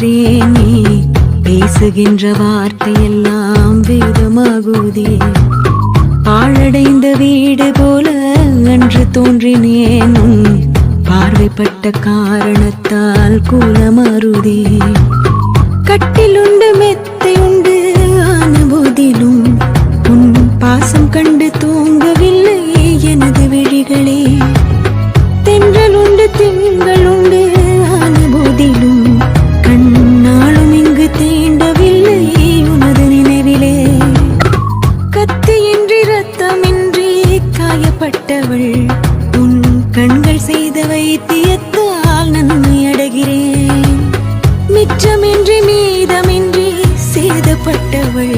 பார்க்கிறேன், நீ பேசுகின்ற வார்த்தையெல்லாம் வேதமாகுதே. பாழடைந்த வீடு போல அன்று தோன்றினேன், உன் பார்வைப்பட்ட காரணத்தால் கூலமாறுதே. கட்டிலுண்டு மெத்தை உண்டு ஆன போதிலும் உன் பாசம் கண்டு தூங்கவில்லை எனது விழிகளே. தென்றல் உண்டு திங்கள் உண்டு ஆன போதிலும் கண்ணாலும் இங்கு தீண்டவில்லை உனது நினைவிலே. கத்தியின்றி ரத்தமின்றி காயப்பட்டவள், உன் கண்கள் செய்த வைத்தியத்தால் நன்மை அடைகிறேன். மிச்சமின்றி மீதமின்றி சேதப்பட்டவள்,